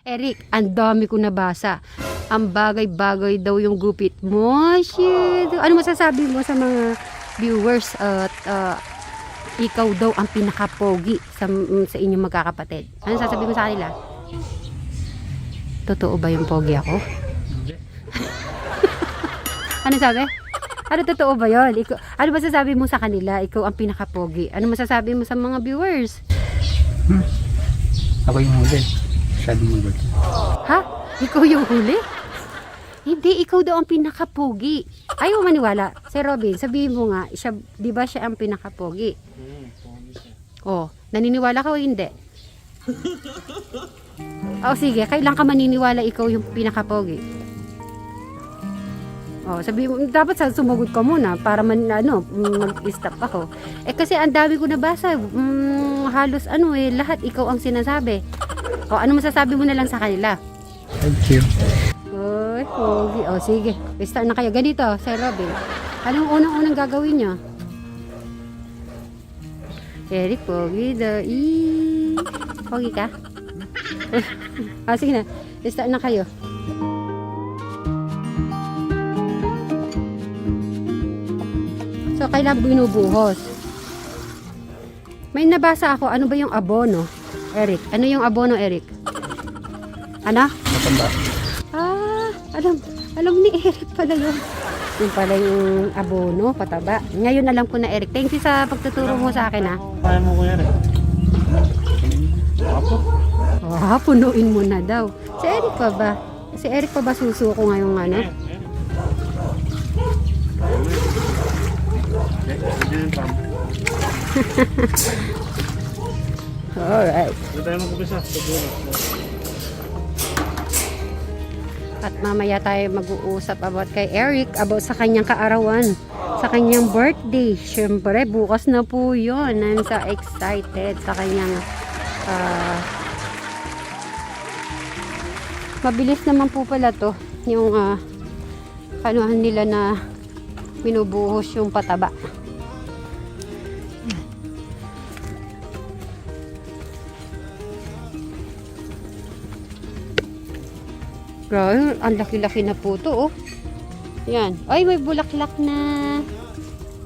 Eric, ang dami ko nabasa. Ang bagay-bagay daw yung gupit mo. Shit. Ano masasabi mo sa mga viewers at ikaw daw ang pinaka-pogi sa inyong magkakapatid? Ano sasabihin mo sa kanila? Totoo ba yung pogi ako? Ano sabi? Ano totoo ba yun? Ano masasabi mo sa kanila? Ikaw ang pinaka-pogi. Ano masasabi mo sa mga viewers? Ako yung huli. Sabi mo ba? Ha? Ikaw yung huli? Hindi, ikaw daw ang pinaka-pogi. Ayaw maniwala. Si Robin, sabihin mo nga, siya, di ba siya ang pinaka-pogi? Oh, naniniwala ka o hindi? Oh, sige, kailan ka maniniwala ikaw yung pinaka-pogi? Oh, sabi mo, dapat sumagot ka muna para mag-stop ako. Kasi ang dami ko nabasa, halos lahat ikaw ang sinasabi. O, ano masasabi mo na lang sa kanila? Thank you. Oy, pogi. O, sige. Start na kayo. Ganito, Sir Robin. Anong unang-unang gagawin nyo? Eric, pogi. Pogi ka? Sige na. Start na kayo. So, kailan binubuhos? May nabasa ako. Ano ba yung abono? Eric. Ano yung abono, Eric? Ano? Matanda. Alam ni Eric pala yun. Yung pala yung abono, pataba. Ngayon alam ko na, Eric. Thank you sa pagtuturo mo sa akin, ha. Kaya mo ko yan eh. Apo? Punuin mo na daw. Si Eric pa ba? Si Eric pa ba susuko ngayong ano? Alright. Hindi tayo magkabisa. At mamaya tayo mag-uusap about kay Eric, about sa kanyang kaarawan, sa kanyang birthday. Siyempre, bukas na po yun. I'm so excited sa kanyang mabilis naman po pala to yung kanuhan nila na binubuhos yung pataba. Grabe, ang laki-laki na po to, oh. Yan. Ay, may bulaklak na.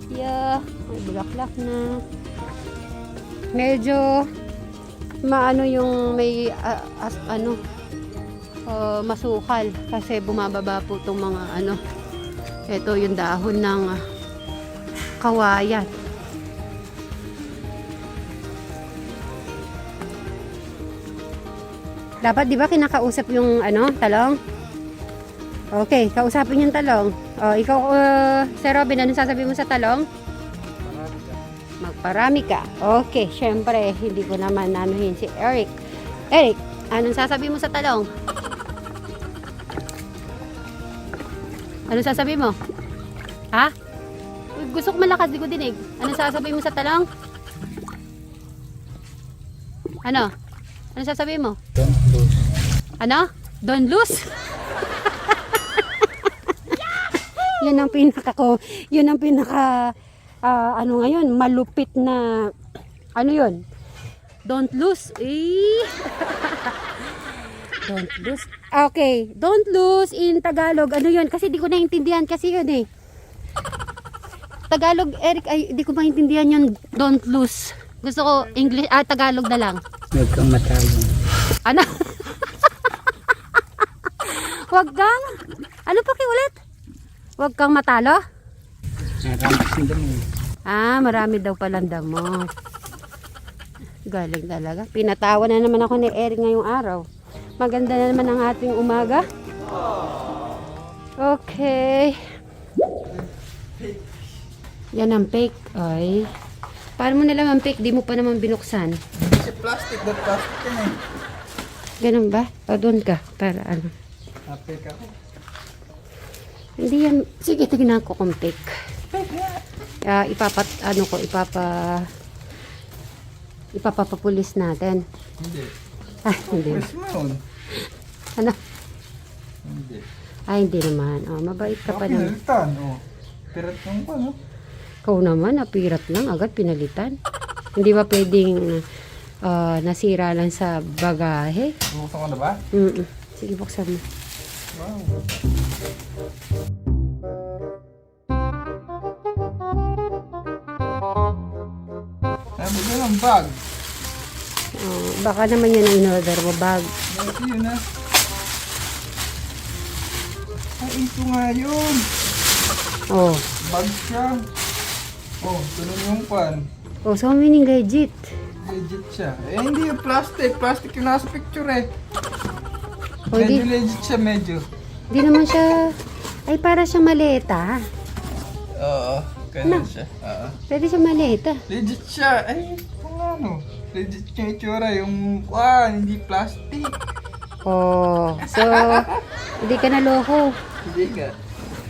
Yeah, may bulaklak na. Medyo maano yung may masukal kasi bumababa po itong mga ito yung dahon ng kawayan. Dapat, di ba, kinakausap yung talong? Okay, kausapin yung talong. O, ikaw, Sir Robin, ano sasabihin mo sa talong? Magparami ka. Okay, syempre, hindi ko naman nanuhin si Eric. Eric, anong sasabihin mo sa talong? Anong sasabihin mo? Ha? Gusto ko malakas, di ko dinig. Anong sasabihin mo sa talong? Ano? Ano sasabihin mo? Don't lose. Ano? Don't lose? Yun ang pinaka ngayon, malupit na yun? Don't lose. Don't lose. Okay, don't lose in Tagalog. Ano yun? Kasi di ko naintindihan kasi yun eh. Tagalog, Eric, ay di ko maintindihan yun. Don't lose. Gusto ko English, Tagalog na lang. Huwag kang matalo. Ano? Huwag kang? Ano pa ulit? Huwag kang matalo? Marami damo. Marami daw palang damo. Galing talaga. Pinatawa na naman ako ni Eric ngayong araw. Maganda na naman ang ating umaga. Okay. Yan ang fake. Ay. Paano mo nalang ang fake? Di mo pa naman binuksan. Kasi plastic yan eh. Ganun ba? O doon ka. Para ano. Fake ako. Hindi yan. Sige, tignan ko kung fake. Ipapapulis natin. Hindi. Hindi. Yes, man. Ano? Hindi. Hindi naman. Mabait ka pa naman. Pinalitan, Pirat mo pa, no? Ikaw naman, napirat lang. Agad pinalitan. Hindi ba pwedeng nasira lang sa bagahe. Buksan ko na ba? Sige, buksan mo. Wow. Bigyan ng bag. Baka naman yan ang in-order mo, bag. Ito yun ah. Ay, ito nga yun. Oh. Bag siya. Oh, tulong yung pan. Oh, so meaning legit. Legit siya. Eh, hindi yung plastic. Plastic yung nasa picture eh. Oh, Medyo di, legit siya, medyo. di naman siya, ay para siya maleta. Oo, ganun siya. Oo. Pwede siya maleta. Legit siya. Ay, kung ano. Legit yung itsura. Yung, hindi plastic. Oh, so, hindi ka naloko. Hindi ka.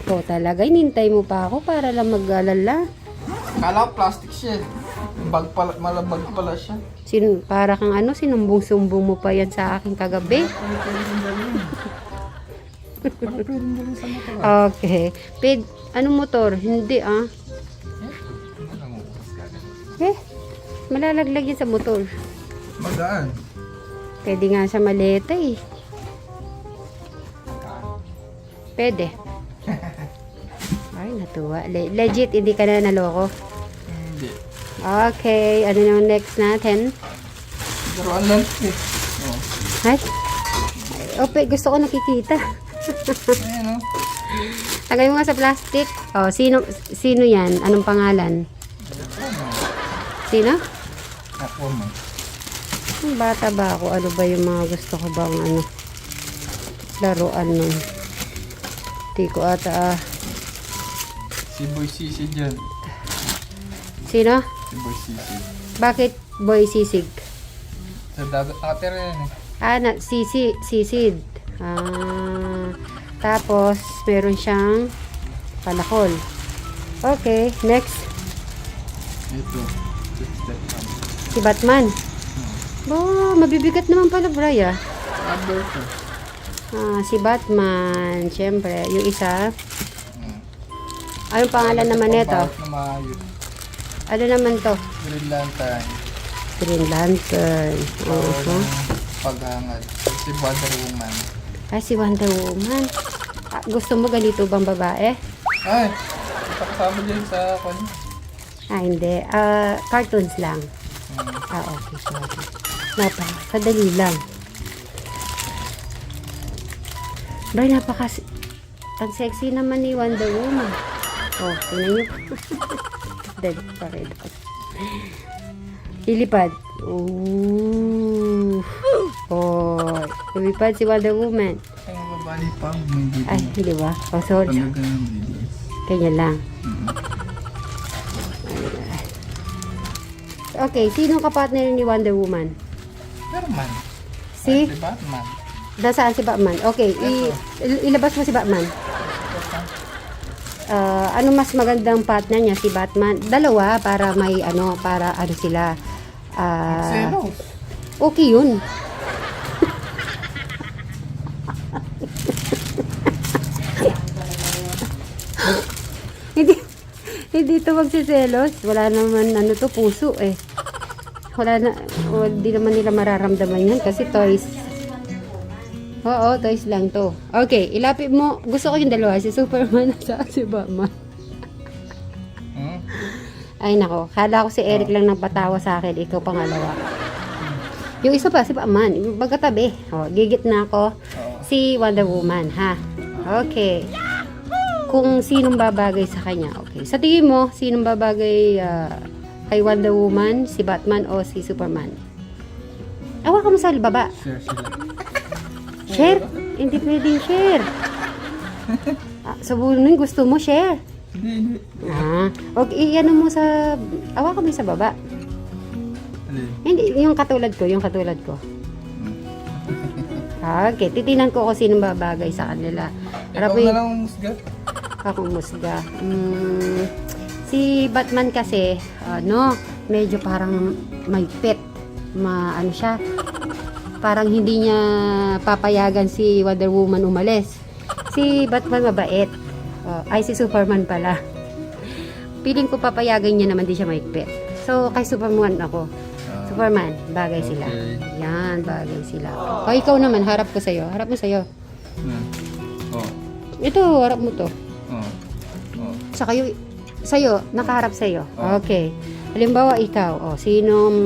Oh, talaga, inintay mo pa ako para lang mag-alala. Kala ko plastic siya. Bag pala, malabag pala siya. Para kang ano, sinumbong-sumbong mo pa yan sa akin kagabi. Ano pwedeng dalhin? Ano pwedeng dalhin sa motor? Okay. Anong motor? Hindi ah. Ano mo? Malalaglag yan sa motor. Magaan. Pwede nga sa maleta eh. Pwede. Ay, natuwa. Legit, hindi ka na naloko. Hindi. Okay, ano naman next natin? Daruan lang eh. Oh. Ay, ope, gusto ko nakikita. Ayan o. Tagay mo nga sa plastic. Oh, sino yan? Anong pangalan? Sino? Ako mo. Ang bata ba ako? Ano ba yung mga gusto ko bang ano? Laruan nun. Di ko ata Si Boy Sisi dyan. Sino? Si Boy Sisi. Bakit boy sisig? Sa dagat nakatira yan eh. Sisid. Tapos, meron siyang palakol. Okay, next. Ito. Si Batman. Mabibigat naman pala, Bray, ah. Rubber to. Si Batman, syempre. Yung isa. Anong pangalan naman nito? Pambalot na maayos. Ano naman to? Green Lantern. Green Lantern. Paghangad. Si Wonder Woman. Si Wonder Woman. Gusto mo ganito bang babae? Ay! Ito kasama dyan sa kanya. Hindi. Cartoons lang. Okay. Sorry. Kadali lang. Bray, ang sexy naman ni Wonder Woman. Oh, tingnan nyo. Dali, sorry. Ilipad. Ooh. Oh, lumipad si Wonder Woman. Ay, mababali pa. Hindi. Ay, hindi ba? Oh, sorry. Talaga ng bilis. Kanya lang. Okay, sino kapartner ni Wonder Woman? Superman. Si? Si Batman. Nasaan si Batman? Okay, ilabas mo si Batman. Ano mas magandang partner niya? Si Batman? Dalawa para may para ano sila. Zeros. Okay yun. Hindi ito magsiselos. Wala naman puso eh. Hindi naman nila mararamdaman yan kasi toys. Oo, toys lang to. Okay, ilapit mo. Gusto ko yung dalawa, si Superman at si Batman. Ay nako, kala ko si Eric lang nagpatawa sa akin, ikaw pangalawa. Yung isa pa, si Batman, magkatabi. Gigit na ako. Si Wonder Woman, ha? Okay. Kung sinong babagay sa kanya, okay. Sa tingin mo, sinong babagay kay Wonder Woman, si Batman o si Superman? Awa ka mo sa baba. Share sila. Share? Hindi pwedeng share. Sabunin, gusto mo share? Hindi. Okay, ano mo sa... Awa ka mo sa baba. Hindi, yung katulad ko. Okay, titinan ko kung sinong babagay sa kanila. Ikaw na lang musga. Akong musga. Si Batman kasi, medyo parang may pet. Ano siya, parang hindi niya papayagan si Wonder Woman umalis. Si Batman mabait. Si Superman pala. Piling ko papayagan niya naman din siya may pet. So, kay Superman ako. Superman, bagay sila. Okay. Yan, bagay sila. O, ikaw naman, harap ko sa'yo. Harap mo sa'yo. Oh. Ito, harap mo to. Oh. Oh. Sa'yo, nakaharap sa'yo. Oh. Okay. Halimbawa, ikaw, sinong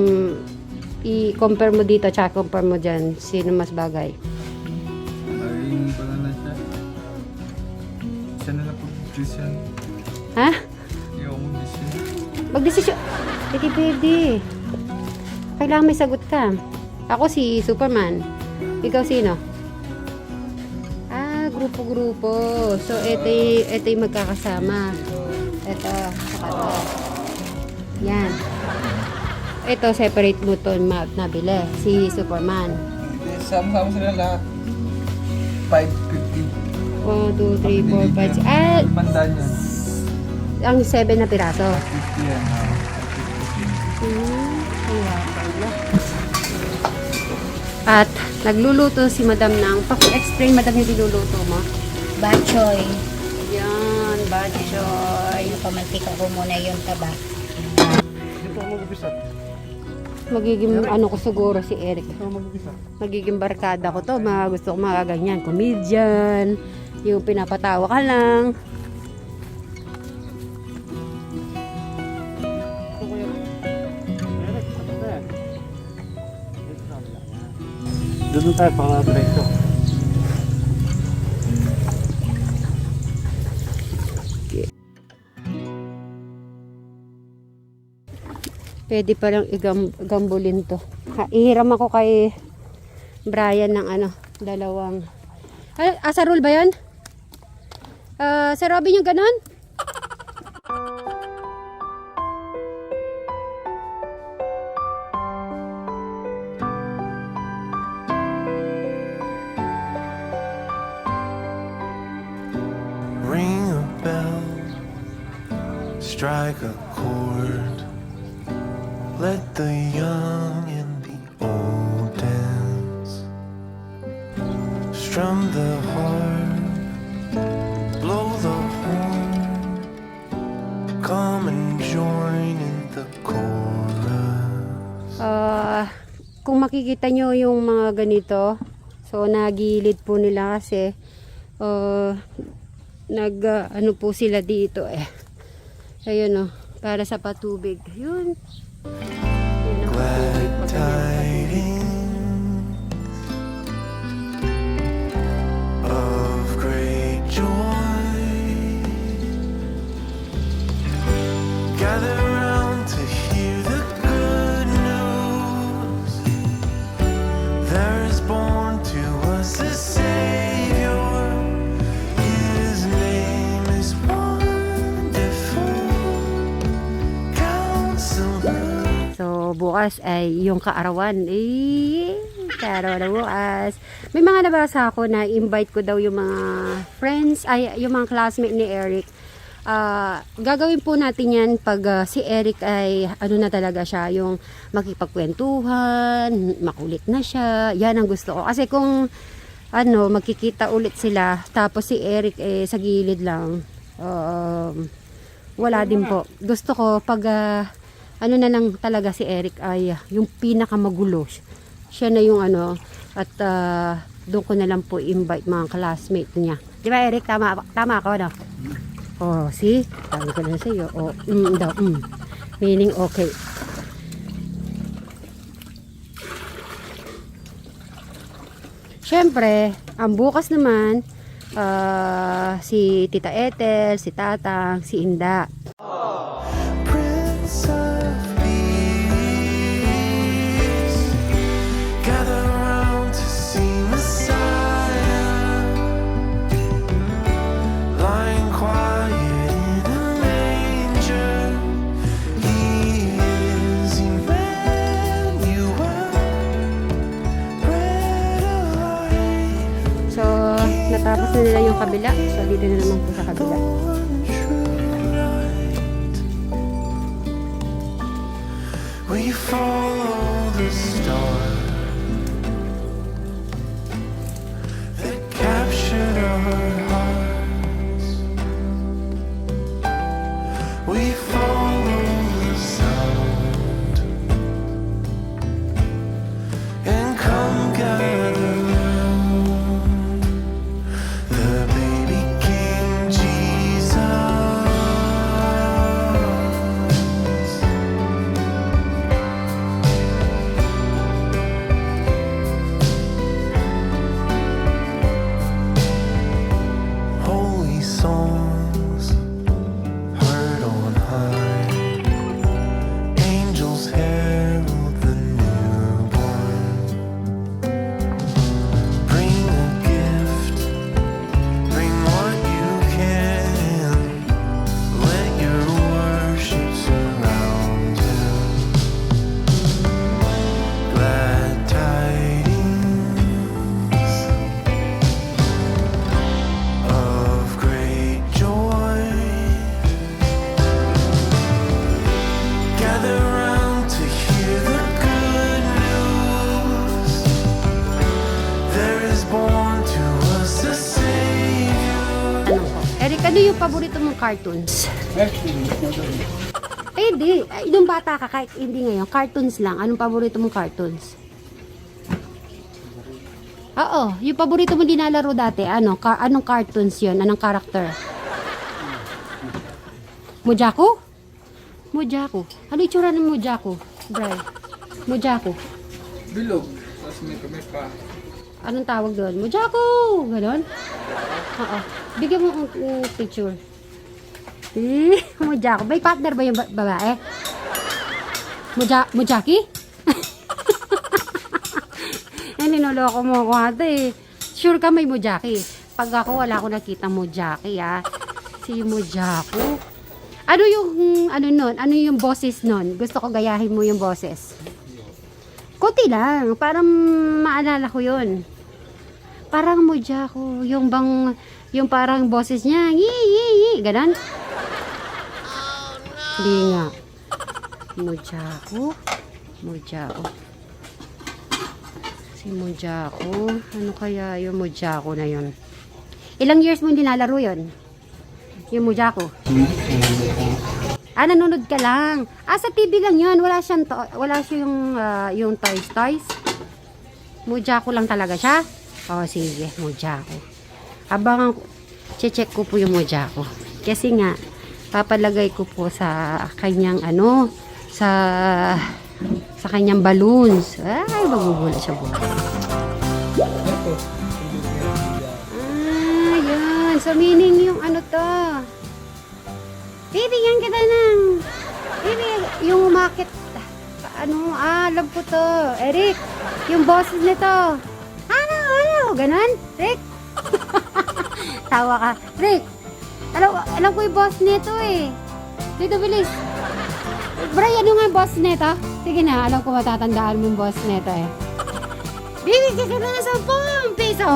i-compare mo dito, tsaka compare mo dyan, sino mas bagay? Ay, pala na siya. Siya na pag-juice yan. Ha? Ayaw mo juice yan. Magdesisyon. Hindi pwede. Kailangan may sagot ka. Ako si Superman. Ikaw sino? Grupo-grupo. So, ito yung magkakasama. Ito, saka to. Yan. Ito, separate mo to nabili. Si Superman. Sama-sama sila lahat. 550. 1, 2, 3, 4, 5, 6. Bandaan yan. Ang 7 na piraso. 50 yan. Kaya pala. At nagluluto si Madam ng explain Madam yung diluluto mo. Bachoy. Yan, bad choy. Pamantika ko muna yung taba. Dito ako mag-upisa. Magiging ano ko siguro si Eric. Dito ako mag-upisa. Magiging barkada ko to. Mga gusto ko mga ganyan. Comedian. Yung pinapatawa ka lang. Doon tayo para diretso. Pwede palang igambulin to. Ihiram ako kay Brian ng dalawang. Sa roll ba yan? Sa Robin yung ganon? Ring a bell, strike a chord, let the young and the old dance, strum the harp, blow the horn, come and join in the chorus. Kung makikita nyo yung mga ganito, so nagilid po nila kasi ano po sila dito ayun para sa patubig yun Glad tidings of great joy, gather round to hear the good news. There is born to us a Savior. His name is Wonderful Counselor. so bukas ay yung kaarawan kaarawan na bukas may mga nabasa ako na invite ko daw yung mga friends yung mga classmate ni Eric. Gagawin po natin yan pag si Eric ay na talaga siya yung makipagkwentuhan, makulit na siya. Yan ang gusto ko kasi kung magkikita ulit sila tapos si Eric sa gilid lang, wala din po. Gusto ko pag na lang talaga si Eric ay yung pinakamagulo, siya na yung at doon ko na lang po invite mga classmate niya, di ba Eric? Tama ako see? Sabi ko na sa iyo. Meaning okay. Siyempre, ang bukas naman, si Tita Ethel, si Tatang, si Inda. Prince of Peace, gather round to see Messiah, lying quiet in a manger. He is Emmanuel, bread of life. So, natapos na nila yung kabila. So, dito na naman po sa kabila. We follow the star that captured our hearts. We follow the sound Ano yung paborito mong cartoons? Eh, di. Nung bata ka, kahit hindi ngayon, cartoons lang. Anong paborito mong cartoons? Oo, yung paborito mo dinalaro dati, anong cartoons yun? Anong character? Mojako? Mojako. Ano itsura ng Mojako? Bray. Mojako. Bilog. Tapos may pa. Anong tawag doon? Mojako! Ganon? Oo. Bigyan mo ang picture. Mojako. May partner ba yung babae? Mojaki? Ninoloko mo ako ate. Sure ka may Mojaki. Pag ako, wala ko nakita Mojaki Si Mojako. Ano yung, nun? Ano yung boses nun? Gusto ko gayahin mo yung boses. Kunti lang. Parang maalala ko yun. Parang Mojako. Yung parang boses niya. Ganon? Hindi nga. Mojako. Si Mojako. Ano kaya yung Mojako na yun? Ilang years mo nilalaro yun? Yung Mojako? Nanonood ka lang. Sa TV lang yun. Wala yung toys. Mojako lang talaga siya? Sige. Mojako. Abangan check ko po yung Mojako. Kasi nga, papalagay ko po sa kanyang sa kanyang balloons. Ay, magugulat siya po. Ito. Yan. So, meaning yung to. Bibigyan kita ng yung umakit. Alam ko to. Eric, yung boses nito. Ano? Ganon? Rick? Tawa ka. Rick, alam ko yung boss nito eh. Dito, bilis. Brian, ano nga yung boss nito? Sige na, alam ko matatandaan mo yung boss nito eh. Bibigyan ka na ng 10 piso.